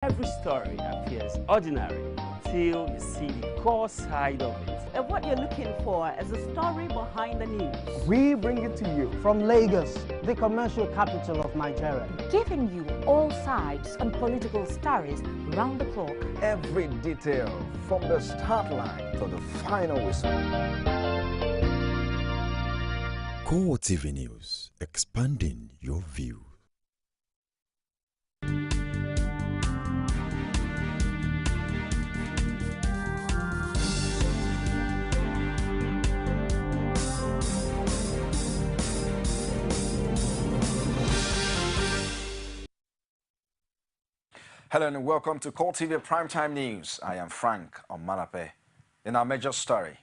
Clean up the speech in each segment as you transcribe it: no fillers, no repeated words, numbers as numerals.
Every story appears ordinary till you see the core side of it. And what you're looking for is the story behind the news. We bring it to you from Lagos, the commercial capital of Nigeria. Giving you all sides and political stories round the clock. Every detail from the start line to the final whistle. CoreTV News, expanding your view. Hello and welcome to CoreTV Primetime News. I am Frank Omalape. In our major story,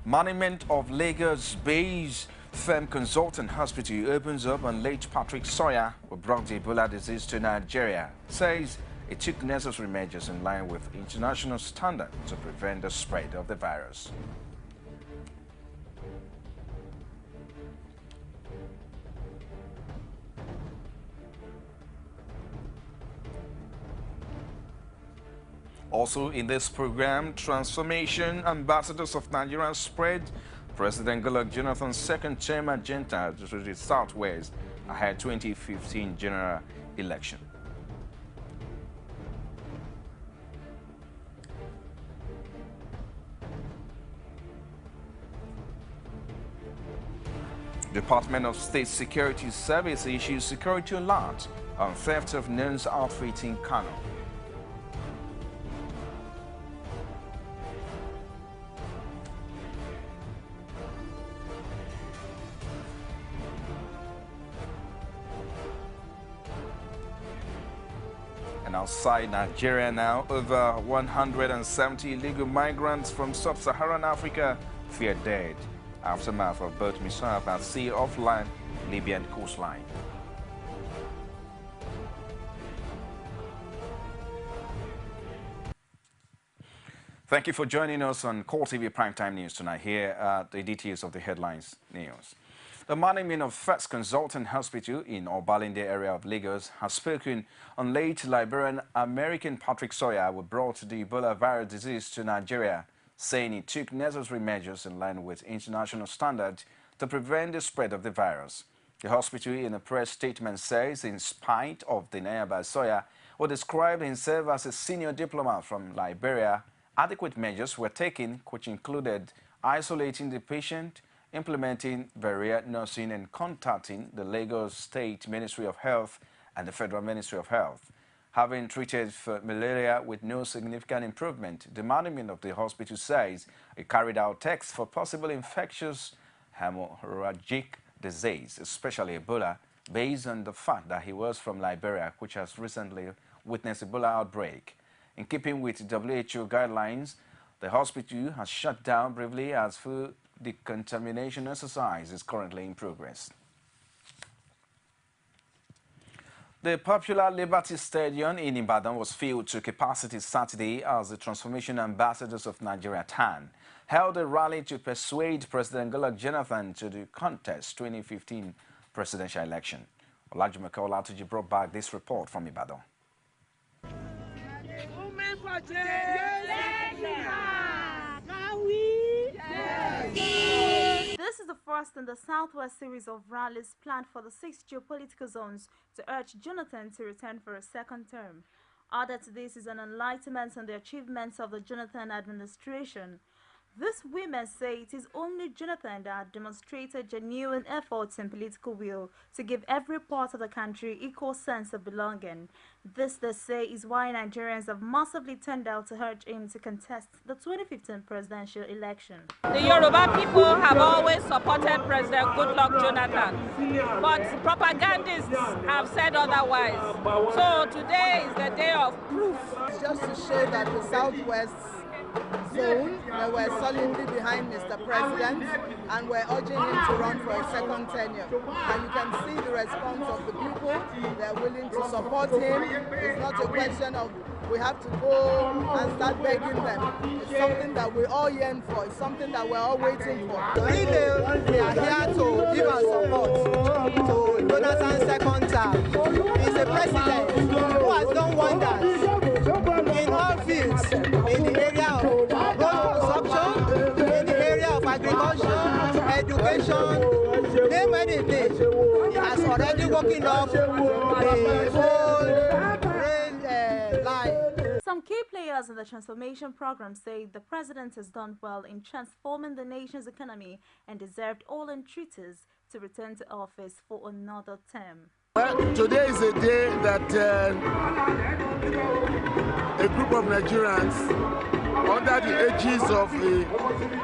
management of Lagos-based firm Consultant Hospital opens up on late Patrick Sawyer, who brought the Ebola disease to Nigeria, says it took necessary measures in line with international standards to prevent the spread of the virus. Also in this program, transformation ambassadors of Nigeria spread President Goodluck Jonathan's second term agenda to the Southwest ahead 2015 general election. Department of State Security Service issues security alert on theft of nuns outfit in Kano. And outside Nigeria now, over 170 illegal migrants from sub-Saharan Africa fear dead. Aftermath of boat mishap at sea off-land Libyan coastline. Thank you for joining us on CoreTV Primetime News tonight. Here are the details of the headlines news. The management of First Consultant Hospital in Obalende area of Lagos has spoken on late Liberian-American Patrick Sawyer, who brought the Ebola virus disease to Nigeria, saying it took necessary measures in line with international standards to prevent the spread of the virus. The hospital, in a press statement, says in spite of denial by Sawyer, who described himself as a senior diplomat from Liberia, adequate measures were taken, which included isolating the patient, implementing barrier nursing, and contacting the Lagos State Ministry of Health and the Federal Ministry of Health. Having treated for malaria with no significant improvement, the management of the hospital says it carried out tests for possible infectious hemorrhagic disease, especially Ebola, based on the fact that he was from Liberia, which has recently witnessed Ebola outbreak. In keeping with WHO guidelines, the hospital has shut down briefly as full decontamination exercise is currently in progress. The popular Liberty Stadium in Ibadan was filled to capacity Saturday as the Transformation Ambassadors of Nigeria (TAN) held a rally to persuade President Goodluck Jonathan to the contest 2015 presidential election. Olajumeke Olatuji brought back this report from Ibadan. This is the first in the Southwest series of rallies planned for the 6 geopolitical zones to urge Jonathan to return for a second term. Added to this is an enlightenment on the achievements of the Jonathan administration. These women say it is only Jonathan that demonstrated genuine efforts and political will to give every part of the country equal sense of belonging. This, they say, is why Nigerians have massively turned out to urge him to contest the 2015 presidential election. The Yoruba people have always supported President Goodluck Jonathan, but propagandists have said otherwise. So today is the day of proof. It's just to show that the Southwest zone, they were solidly behind Mr. President and were urging him to run for a second tenure. And you can see the response of the people. They're willing to support him. It's not a question of we have to go and start begging them. It's something that we all yearn for. It's something that we're all waiting for. We are here to give our support to Jonathan's second term. He's a president who has done wonders in all fields, in the area of road construction, in the area of agriculture, education, name anything. He has already woken up the whole rail line. Some key players in the transformation program say the president has done well in transforming the nation's economy and deserved all entreaties to return to office for another term. Well, today is a day that a group of Nigerians, under the aegis of the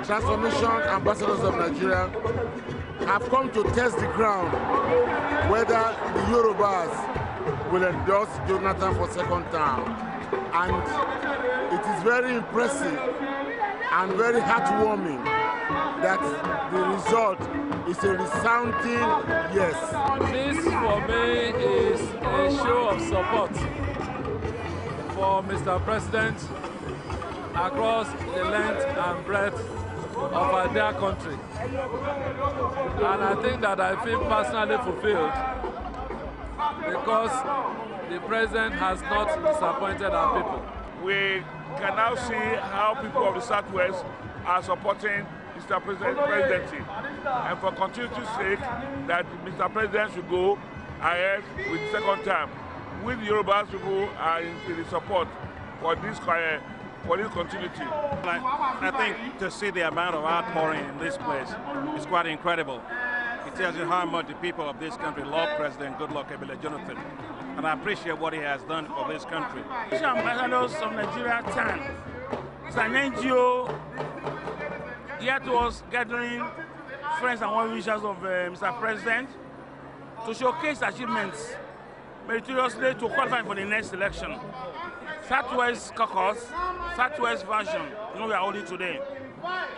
Transformation Ambassadors of Nigeria, have come to test the ground whether the Yorubas will endorse Jonathan for second term. And it is very impressive and very heartwarming that the result is a resounding yes. This for me is a show of support for Mr. President across the length and breadth of our dear country. And I think that I feel personally fulfilled because the president has not disappointed our people. We can now see how people of the Southwest are supporting Mr. President's presidency, and for continuity's sake, that Mr. President should go ahead with the second term. With the Yorubas people are in the support for this continuity. I think to see the amount of outpouring in this place is quite incredible. It tells you how much the people of this country love President Goodluck Jonathan, and I appreciate what he has done for this country. Ambassadors of Nigeria TAN. It's an NGO here to us gathering friends and well-wishers of Mr. President to showcase achievements meritoriously to qualify for the next election. Southwest Caucus, Southwest version, we are holding today,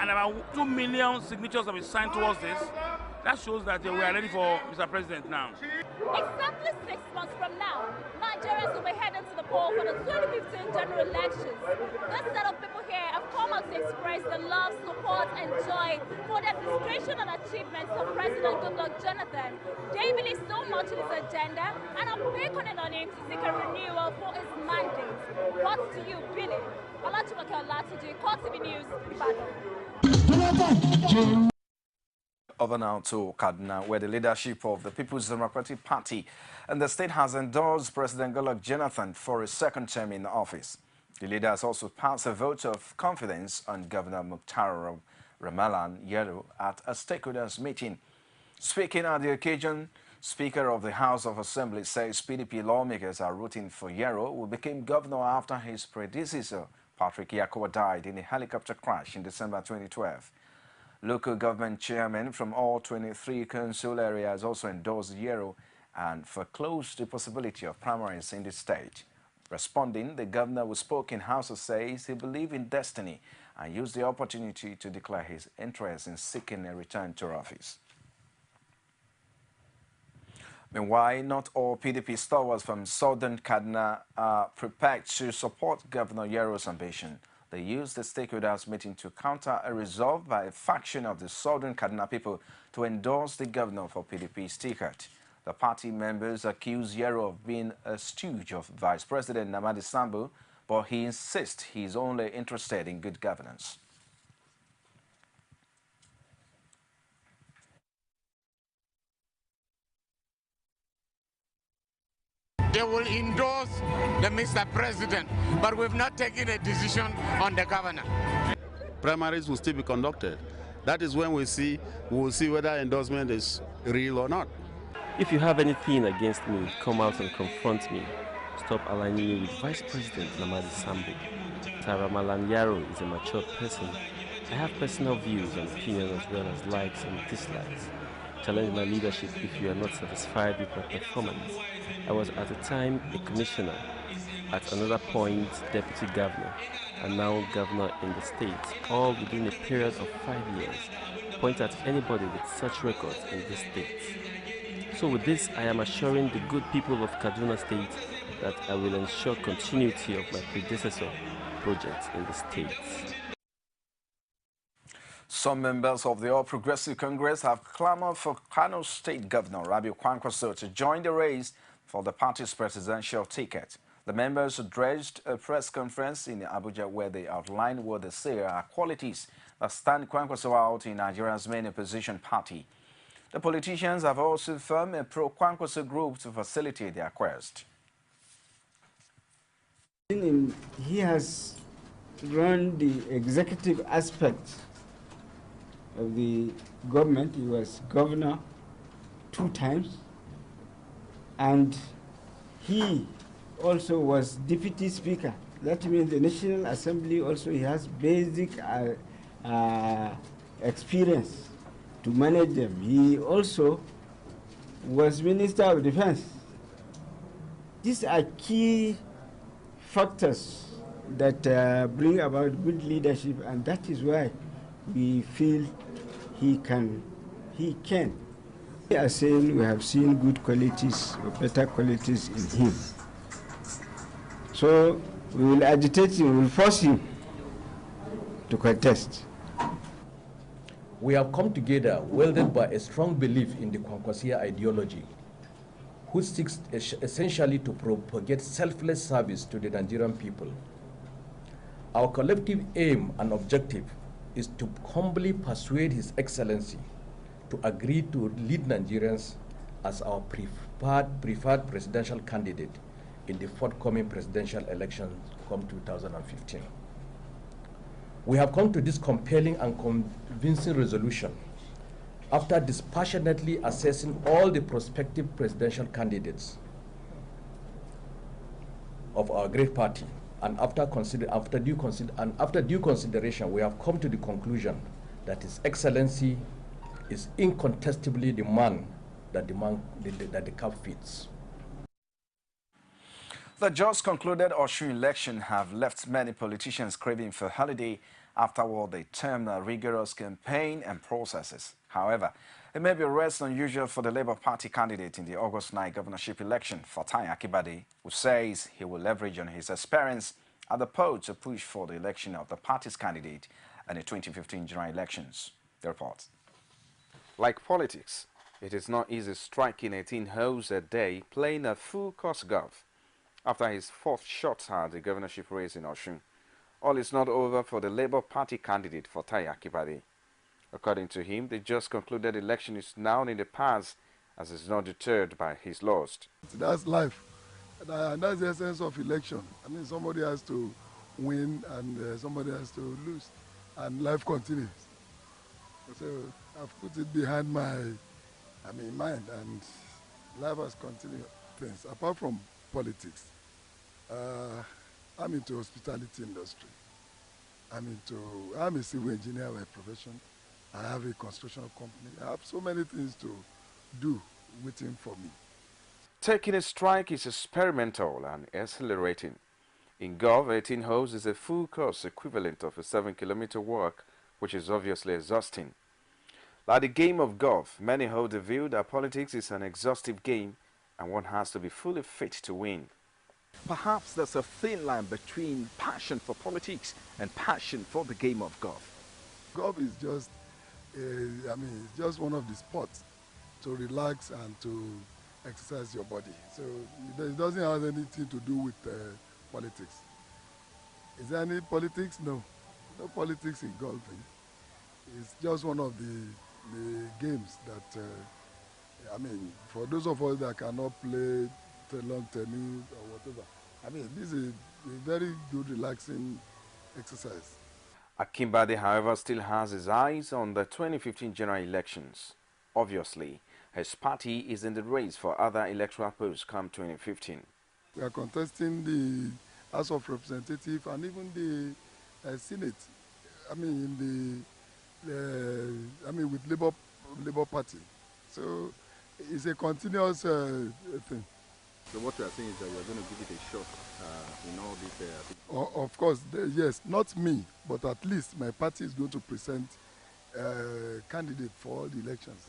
and about 2 million signatures have been signed towards this. That shows that we are ready for Mr. President now. Exactly 6 months from now, Nigerians will be heading to the poll for the 2015 general elections. This set of people here have come out to express their love, support, and joy for the administration and achievements of President Goodluck Jonathan. They believe so much in his agenda and are beckoning on him to seek a renewal for his mandate. What do you believe? Olajumoke Olatuji, CoreTV News, Ibadan. Over now to Kaduna, where the leadership of the People's Democratic Party and the state has endorsed President Goodluck Jonathan for a second term in office. The leader has also passed a vote of confidence on Governor Mukhtar Ramalan Yero at a stakeholders meeting. Speaking at the occasion, Speaker of the House of Assembly says PDP lawmakers are rooting for Yero, who became governor after his predecessor, Patrick Yakowa, died in a helicopter crash in December 2012. Local government chairmen from all 23 council areas also endorsed Yero and foreclosed the possibility of primaries in the state. Responding, the governor who spoke in House says he believes in destiny and used the opportunity to declare his interest in seeking a return to office. Meanwhile, not all PDP stalwarts from southern Kaduna are prepared to support Governor Yero's ambition. They used the stakeholders meeting to counter a resolve by a faction of the southern Kaduna people to endorse the governor for PDP's ticket. The party members accuse Yero of being a stooge of Vice President Namadi Sambo, but he insists he is only interested in good governance. They will endorse the Mr. President, but we've not taken a decision on the governor. Primaries will still be conducted. That is when we will see whether endorsement is real or not. If you have anything against me, come out and confront me. Stop aligning me with Vice President Namadi Sambo. Ramalan Yero is a mature person. I have personal views and opinions as well as likes and dislikes. Challenge my leadership if you are not satisfied with my performance. I was at the time a commissioner, at another point deputy governor, and now governor in the state, all within a period of 5 years, point at anybody with such records in this state. So with this, I am assuring the good people of Kaduna State that I will ensure continuity of my predecessor projects in the state. Some members of the All Progressive Congress have clamored for Kano State Governor Rabiu Kwankwaso to join the race for the party's presidential ticket. The members addressed a press conference in Abuja where they outlined what they say are qualities that stand Kwankwaso out in Nigeria's main opposition party. The politicians have also formed a pro-Kwankwaso group to facilitate their quest. He has run the executive aspect of the government. He was governor 2 times, and he also was deputy speaker. That means the National Assembly also he has basic experience to manage them. He also was Minister of Defense. These are key factors that bring about good leadership, and that is why we feel he can. We are saying we have seen good qualities or better qualities in him. So we will agitate him, we will force him to contest. We have come together welded by a strong belief in the Kwankwasia ideology, which seeks essentially to propagate selfless service to the Nigerian people. Our collective aim and objective is to humbly persuade His Excellency to agree to lead Nigerians as our preferred presidential candidate in the forthcoming presidential elections come 2015. We have come to this compelling and convincing resolution after dispassionately assessing all the prospective presidential candidates of our great party, and after due consideration, we have come to the conclusion that His Excellency is incontestably the man that the cap fits. The just concluded Osun election have left many politicians craving for holiday after what they termed a rigorous campaign and processes. However, it may be less unusual for the Labour Party candidate in the August 9 governorship election, Fatai Akibade, who says he will leverage on his experience at the polls to push for the election of the party's candidate in the 2015 general elections. The report. Like politics, it is not easy striking 18 holes a day playing a full-course golf. After his 4th shot at the governorship race in Osun, all is not over for the Labour Party candidate Fatai Akibade. According to him, the just concluded election is now in the past, as is not deterred by his loss. That's life, and that's the essence of election. I mean, somebody has to win and somebody has to lose, and life continues. So I've put it behind my mind, and life has continued things. Apart from politics, I'm into hospitality industry. I'm a civil engineer by profession. I have a construction company. I have so many things to do waiting for me. Taking a strike is experimental and exhilarating. In golf, 18 holes is a full course equivalent of a 7-kilometer walk, which is obviously exhausting. Like the game of golf, many hold the view that politics is an exhaustive game and one has to be fully fit to win. Perhaps there's a thin line between passion for politics and passion for the game of golf. Golf is just, it's just one of the sports to relax and to exercise your body. So it doesn't have anything to do with politics. Is there any politics? No. No politics in golfing. It's just one of the games that, for those of us that cannot play lawn tennis or whatever, this is a very good, relaxing exercise. Akibade, however, still has his eyes on the 2015 general elections. Obviously, his party is in the race for other electoral posts come 2015. We are contesting the House of Representatives and even the Senate. With Labour Party. So it's a continuous thing. So what you are saying is that you are going to give it a shot in all these Of course, yes, not me, but at least my party is going to present candidate for all the elections.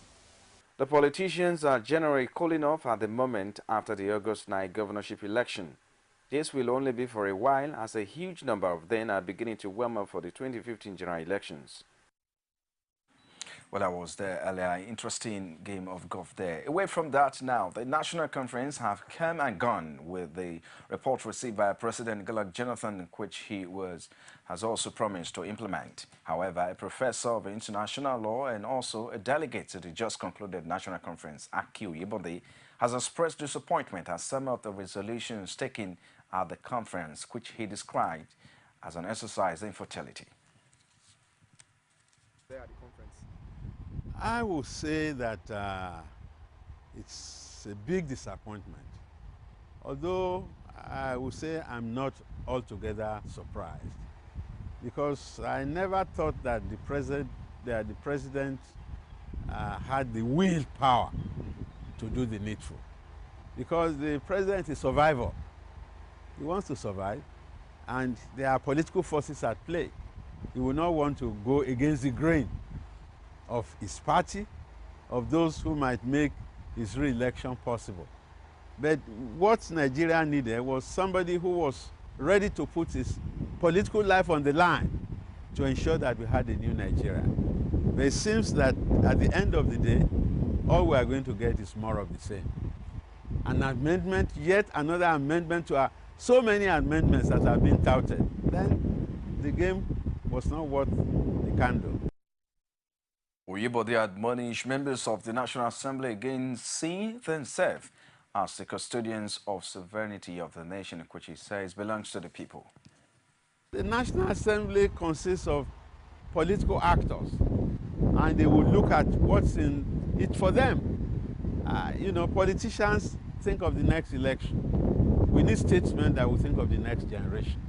The politicians are generally cooling off at the moment after the August 9 governorship election. This will only be for a while, as a huge number of them are beginning to warm up for the 2015 general elections. Well, I was there earlier. Interesting game of golf there. Away from that now, the National Conference have come and gone with the report received by President Goodluck Jonathan, which he has also promised to implement. However, a professor of international law and also a delegate to the just concluded National Conference, Aki Oyebode, has expressed disappointment at some of the resolutions taken at the conference, which he described as an exercise in futility. I would say that it's a big disappointment. Although I would say I'm not altogether surprised, because I never thought that the president had the willpower to do the needful. Because the president is a survivor. He wants to survive, and there are political forces at play. He will not want to go against the grain of his party, of those who might make his re-election possible. But what Nigeria needed was somebody who was ready to put his political life on the line to ensure that we had a new Nigeria. But it seems that at the end of the day, all we are going to get is more of the same. An amendment, yet another amendment to so many amendments that have been touted. Then the game was not worth the candle. Oyebode admonished members of the National Assembly against seeing themselves as the custodians of sovereignty of the nation, which he says belongs to the people. The National Assembly consists of political actors, and they will look at what's in it for them. You know, politicians think of the next election. We need statesmen that will think of the next generation.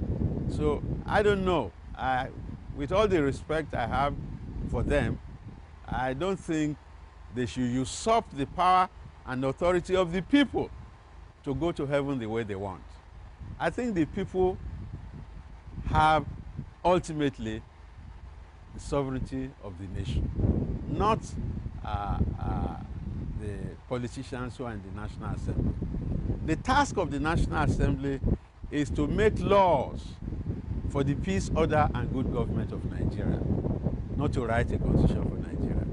So I don't know. With all the respect I have for them, I don't think they should usurp the power and authority of the people to go to heaven the way they want. I think the people have ultimately the sovereignty of the nation, not the politicians who are in the National Assembly. The task of the National Assembly is to make laws for the peace, order, and good government of Nigeria, not to write a constitution for Nigeria.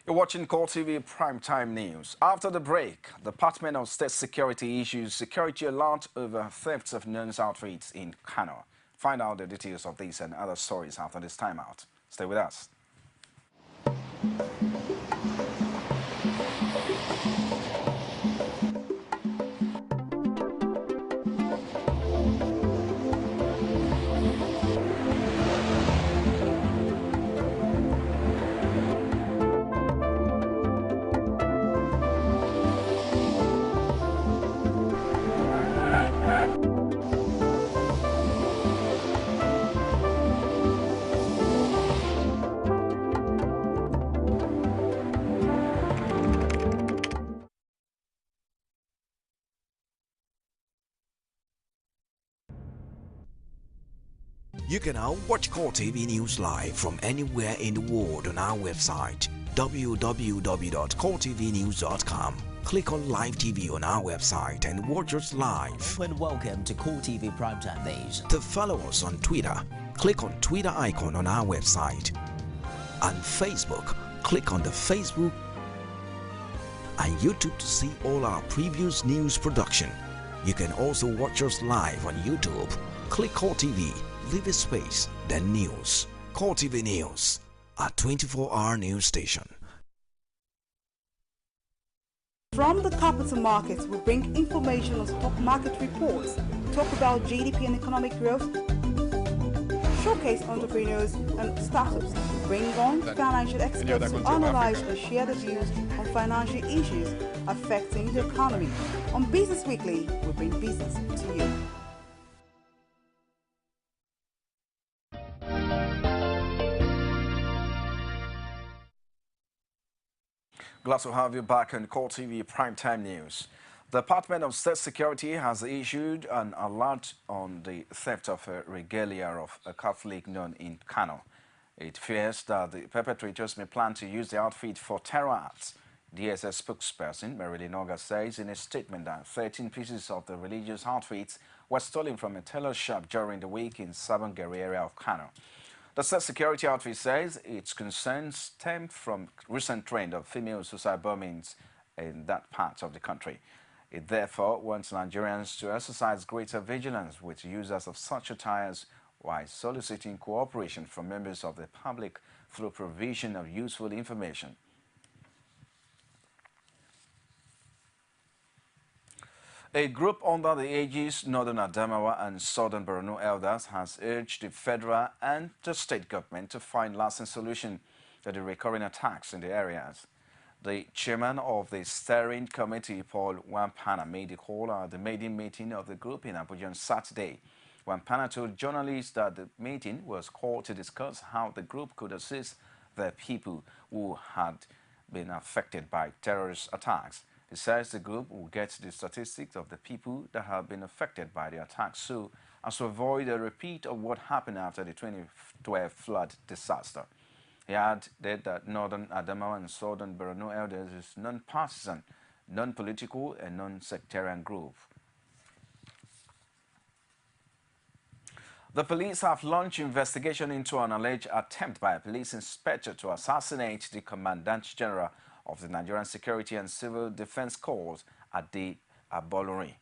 You're watching CoreTV Primetime News. After the break, the Department of State Security issues security alert over thefts of news outfits in Kano. Find out the details of these and other stories after this timeout. Stay with us. You can now watch CoreTV News live from anywhere in the world on our website www.coretvnews.com. Click on Live TV on our website and watch us live. And welcome to CoreTV Primetime News. To follow us on Twitter, click on Twitter icon on our website. On Facebook, click on the Facebook and YouTube to see all our previous news production. You can also watch us live on YouTube. Click CoreTV, leave a space, then News. CoreTV News, a 24-hour news station. From the capital markets, we bring information on stock market reports, talk about GDP and economic growth, showcase entrepreneurs and startups, bring on financial experts to analyze and share the views on financial issues affecting the economy. On Business Weekly, we bring business to you. Glad to have you back on CoreTV Primetime News. The Department of State Security has issued an alert on the theft of a regalia of a Catholic nun in Kano. It fears that the perpetrators may plan to use the outfit for terror acts. DSS spokesperson Marilyn Oga says in a statement that 13 pieces of the religious outfits were stolen from a tailor shop during the week in Sabangeri area of Kano. The State Security outfit says its concerns stem from recent trend of female suicide bombings in that part of the country. It therefore wants Nigerians to exercise greater vigilance with users of such attires while soliciting cooperation from members of the public through provision of useful information. A group under the aegis Northern Adamawa and Southern Borno elders has urged the federal and the state government to find lasting solution to the recurring attacks in the areas. The chairman of the steering committee, Paul Wampana, made the call at the maiden meeting of the group in Abuja on Saturday. Wampana told journalists that the meeting was called to discuss how the group could assist the people who had been affected by terrorist attacks. He says the group will get the statistics of the people that have been affected by the attacks so as to avoid a repeat of what happened after the 2012 flood disaster. He added that Northern Adamawa and Southern Borno elders is non-partisan, non-political and non-sectarian group. The police have launched investigation into an alleged attempt by a police inspector to assassinate the Commandant General of the Nigerian Security and Civil Defense Corps at the Abolori.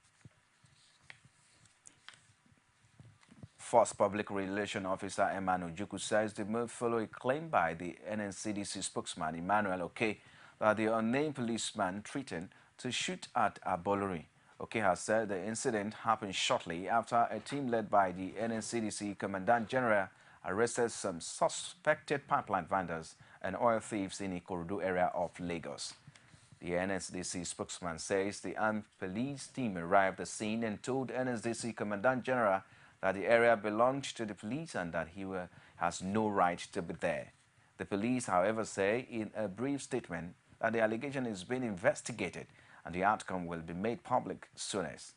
First Public Relations Officer Emmanuel Juku says the move followed a claim by the NNCDC spokesman Emmanuel Oke that the unnamed policeman threatened to shoot at Abolori. Oke has said the incident happened shortly after a team led by the NNCDC Commandant General arrested some suspected pipeline vendors and oil thieves in the Ikorodu area of Lagos. The NSDC spokesman says the armed police team arrived at the scene and told NSDC Commandant General that the area belonged to the police and that he has no right to be there. The police, however, say in a brief statement that the allegation is being investigated and the outcome will be made public soonest.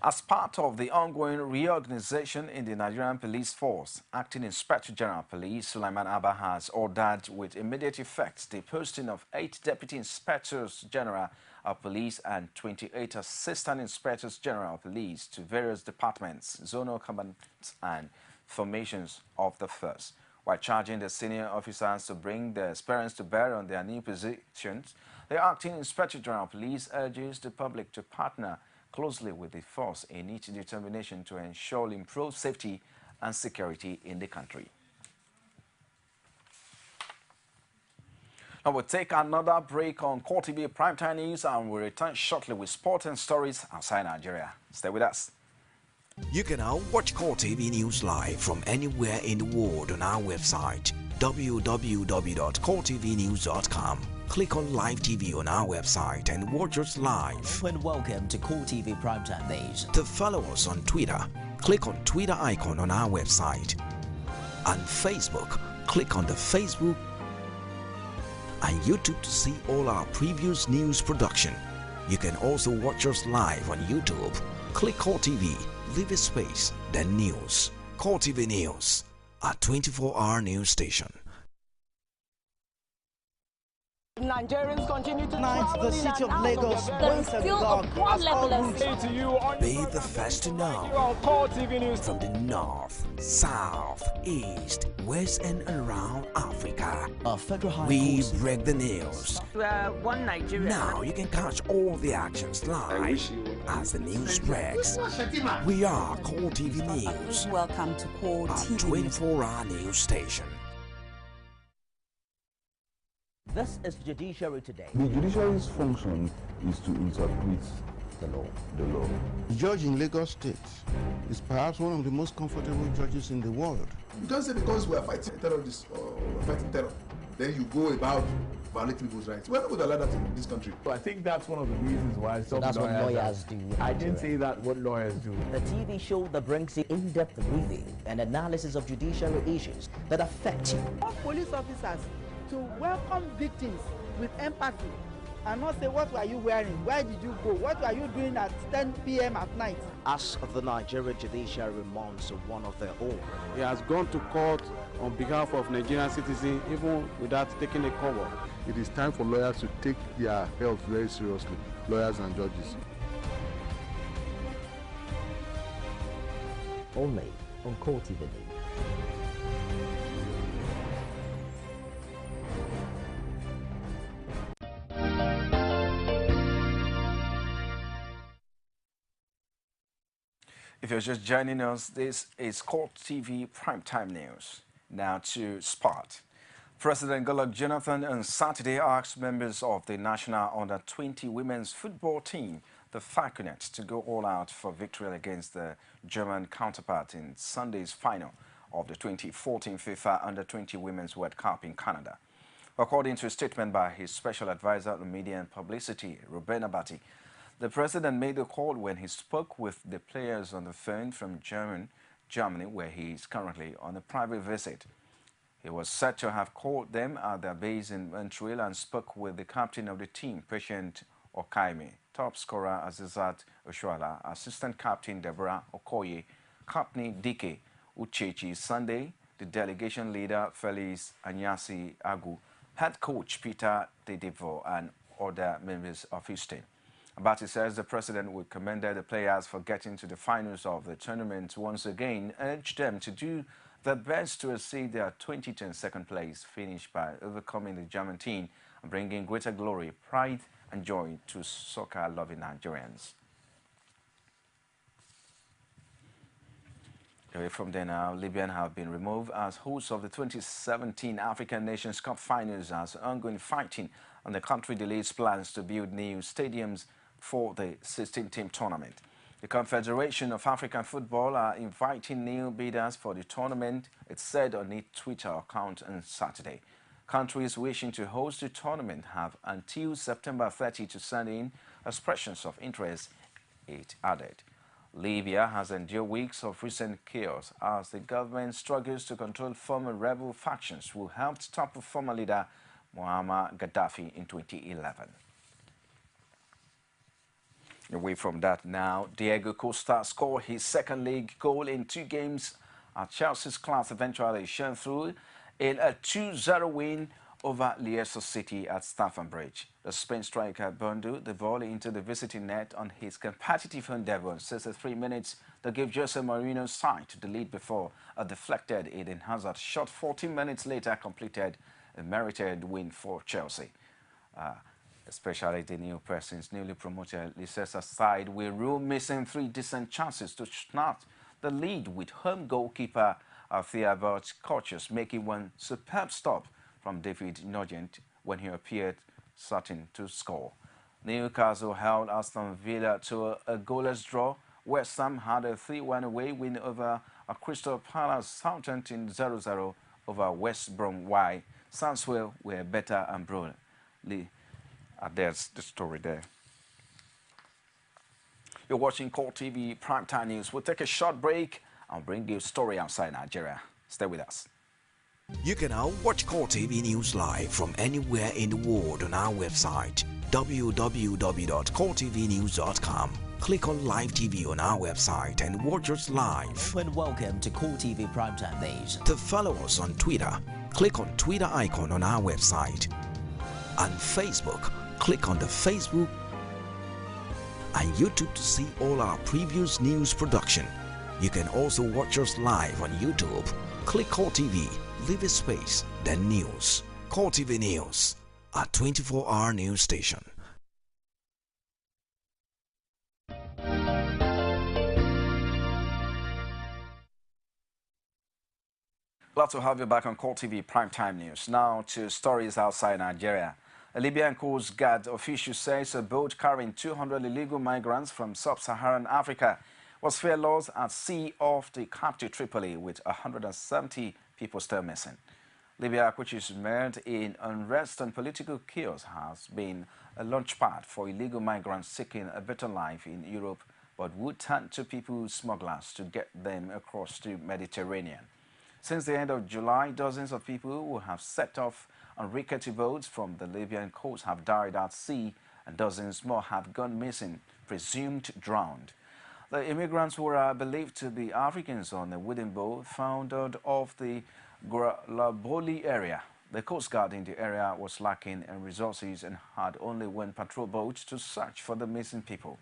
As part of the ongoing reorganization in the Nigerian Police Force, Acting Inspector General Police Sulaiman Abba has ordered with immediate effect the posting of 8 Deputy Inspectors General of Police and 28 Assistant Inspectors General of Police to various departments, zonal commands and formations of the force. While charging the senior officers to bring their experience to bear on their new positions, the Acting Inspector General of Police urges the public to partner closely with the force in its determination to ensure improved safety and security in the country. Now we'll take another break on CoreTV Primetime News and we'll return shortly with sport and stories outside Nigeria. Stay with us. You can now watch CoreTV News live from anywhere in the world on our website www.coretvnews.com. Click on Live TV on our website and watch us live. And welcome to CoreTV Primetime Days. To follow us on Twitter, click on Twitter icon on our website. On Facebook, click on the Facebook and YouTube to see all our previous news production. You can also watch us live on YouTube. Click CoreTV, leave a space, then News. CoreTV News, our 24-hour news station. Nigerians continue to travel the city of Lagos once again. Be the first to know from the north, south, east, west and around Africa. We break the news. One Nigeria. Now you can catch all the actions live as the news breaks. We are CoreTV News. Welcome to CoreTV, our 24-hour news station. This is Judiciary Today. The judiciary's function is to interpret the law. The judge in Lagos State is perhaps one of the most comfortable judges in the world. You don't say because we are fighting terrorists or fighting terror, then you go about violating people's rights. We're not going to allow that in this country. So I think that's one of the reasons why some that's lawyers what lawyers do. I didn't say that what lawyers do. The TV show that brings you in-depth briefing and analysis of judiciary issues that affect you. Police officers to welcome victims with empathy and not say, what were you wearing? Where did you go? What were you doing at 10 p.m. at night? As the Nigerian judiciary mourns one of their own. He has gone to court on behalf of Nigerian citizens even without taking a cover. It is time for lawyers to take their health very seriously, lawyers and judges. Only on CoreTV News. If you're just joining us, this is CoreTV Primetime News. Now to sport. President Goodluck Jonathan on Saturday asked members of the national under-20 women's football team, the Falconets, to go all out for victory against the German counterpart in Sunday's final of the 2014 FIFA Under-20 Women's World Cup in Canada. According to a statement by his special advisor on media and publicity, Ruben Abati, the president made the call when he spoke with the players on the phone from Germany, where he is currently on a private visit. He was said to have called them at their base in Montreal and spoke with the captain of the team, Patient Okaime, top scorer Azizat Oshuala, assistant captain Deborah Okoye, captain Dike Uchechi Sunday, the delegation leader Felix Anyasi Agu, head coach Peter Dedevo, and other members of his team. Abati says the president would commend the players for getting to the finals of the tournament once again, urged them to do their best to exceed their 2010 second place finish by overcoming the German team and bringing greater glory, pride and joy to soccer-loving Nigerians. Away from there now, Libya have been removed as hosts of the 2017 African Nations Cup finals as ongoing fighting, and the country delays plans to build new stadiums for the 16-team tournament. The Confederation of African Football are inviting new bidders for the tournament, it said on its Twitter account on Saturday. Countries wishing to host the tournament have until September 30 to send in expressions of interest, it added. Libya has endured weeks of recent chaos as the government struggles to control former rebel factions who helped topple former leader Muammar Gaddafi in 2011. Away from that now, Diego Costa scored his second league goal in 2 games at Chelsea's class, eventually shone through in a 2-0 win over Leicester City at Stamford Bridge. The Spain striker bundled the ball into the visiting net on his competitive endeavour in 63 minutes that gave Jose Mourinho's side the lead before a deflected Eden Hazard shot 14 minutes later completed a merited win for Chelsea. Especially the new person's newly promoted Leicester side will rule missing 3 decent chances to snap the lead, with home goalkeeper Theobald Courteous making one superb stop from David Nugent when he appeared certain to score. Newcastle held Aston Villa to a goalless draw. West Ham had a 3-1 away win over a Crystal Palace. Southampton 0-0 over West Brom. Why Sanswell were better and brilliant. There's the story there. You're watching CoreTV Primetime News. We'll take a short break and bring you a story outside Nigeria. Stay with us. You can now watch CoreTV News live from anywhere in the world on our website, www.coretvnews.com. Click on Live TV on our website and watch us live. And welcome to CoreTV Primetime News. To follow us on Twitter, click on Twitter icon on our website. On Facebook, click on the Facebook and YouTube to see all our previous news production. You can also watch us live on YouTube. Click CoreTV, leave a space, then News. CoreTV News, a 24-hour news station. Glad to have you back on CoreTV Primetime News. Now to stories outside Nigeria. A Libyan Coast Guard official says a boat carrying 200 illegal migrants from sub-Saharan Africa was fair lost at sea off the capital Tripoli, with 170 people still missing. Libya, which is mired in unrest and political chaos, has been a launchpad for illegal migrants seeking a better life in Europe, but would turn to people smugglers to get them across the Mediterranean. Since the end of July, dozens of people who have set off on rickety boats from the Libyan coast have died at sea and dozens more have gone missing, presumed drowned. The immigrants were believed to be Africans on a wooden boat found out of the Gualaboli area. The Coast Guard in the area was lacking in resources and had only one patrol boat to search for the missing people.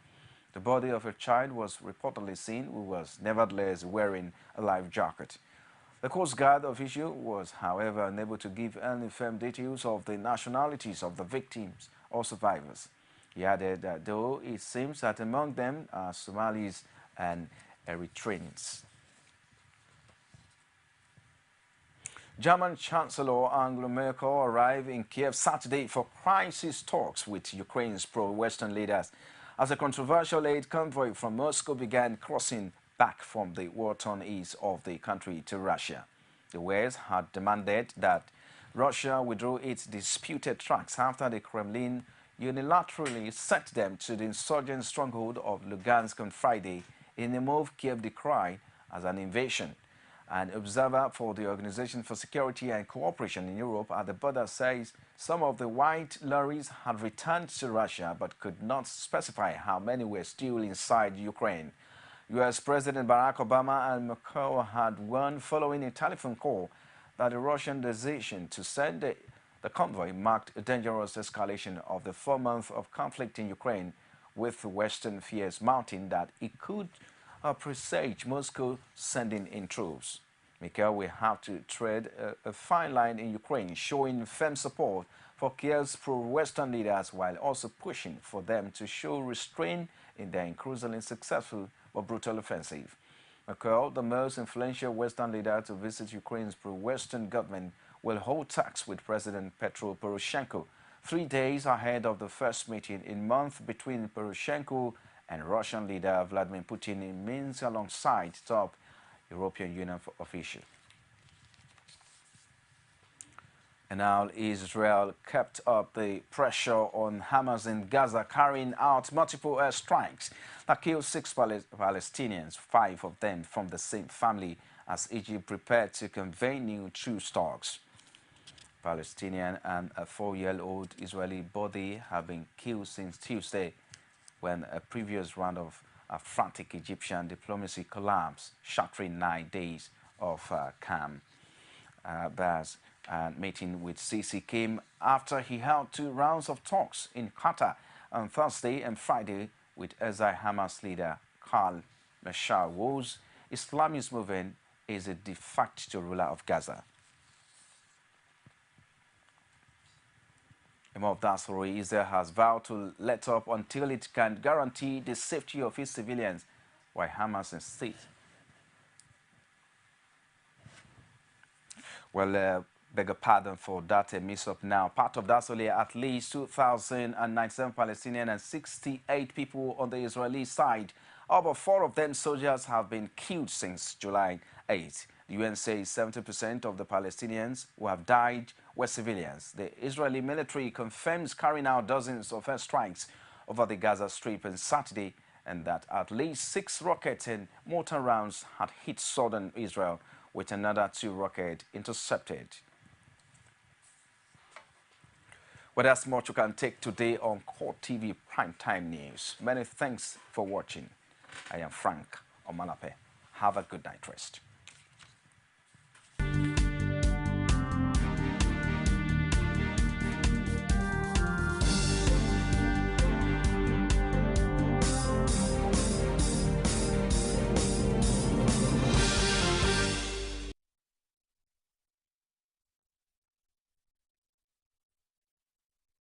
The body of a child was reportedly seen, who was nevertheless wearing a life jacket. The Coast Guard official was, however, unable to give any firm details of the nationalities of the victims or survivors. He added that though it seems that among them are Somalis and Eritreans. German Chancellor Angela Merkel arrived in Kiev Saturday for crisis talks with Ukraine's pro-Western leaders as a controversial aid convoy from Moscow began crossing back from the war-torn east of the country to Russia. The West had demanded that Russia withdraw its disputed tracks after the Kremlin unilaterally sent them to the insurgent stronghold of Lugansk on Friday in a move Kiev decried as an invasion. An observer for the Organization for Security and Cooperation in Europe at the border says some of the white lorries had returned to Russia but could not specify how many were still inside Ukraine. U.S. President Barack Obama and Merkel had warned following a telephone call that the Russian decision to send the convoy marked a dangerous escalation of the 4 months of conflict in Ukraine, with Western fears mounting that it could presage Moscow sending in troops. Merkel will have to tread a fine line in Ukraine, showing firm support for Kiev's pro-Western leaders while also pushing for them to show restraint in their increasingly successful but brutal offensive. Merkel, the most influential Western leader to visit Ukraine's pro-Western government, will hold talks with President Petro Poroshenko 3 days ahead of the first meeting in month between Poroshenko and Russian leader Vladimir Putin in Minsk alongside top European Union officials. And now Israel kept up the pressure on Hamas in Gaza, carrying out multiple airstrikes that killed 6 Palestinians, 5 of them from the same family, as Egypt prepared to convey new truce talks. Palestinian and a 4-year-old Israeli body have been killed since Tuesday, when a previous round of frantic Egyptian diplomacy collapsed, shattering 9 days of calm. Baz meeting with Sisi came after he held 2 rounds of talks in Qatar on Thursday and Friday with Hamas leader Khalil Mashal, whose Islamist movement is a de facto ruler of Gaza. Of that story, Israel has vowed to let up until it can guarantee the safety of its civilians, while Hamas insists. Well, beg a pardon for that mix-up now. Part of that story, at least 2,097 Palestinians and 68 people on the Israeli side. About 4 of them soldiers have been killed since July 8. The UN says 70% of the Palestinians who have died were civilians. The Israeli military confirms carrying out dozens of airstrikes over the Gaza Strip on Saturday, and that at least 6 rockets and mortar rounds had hit southern Israel, with another 2 rockets intercepted. Well, that's much you can take today on CoreTV Primetime News. Many thanks for watching. I am Frank Omalape. Have a good night rest.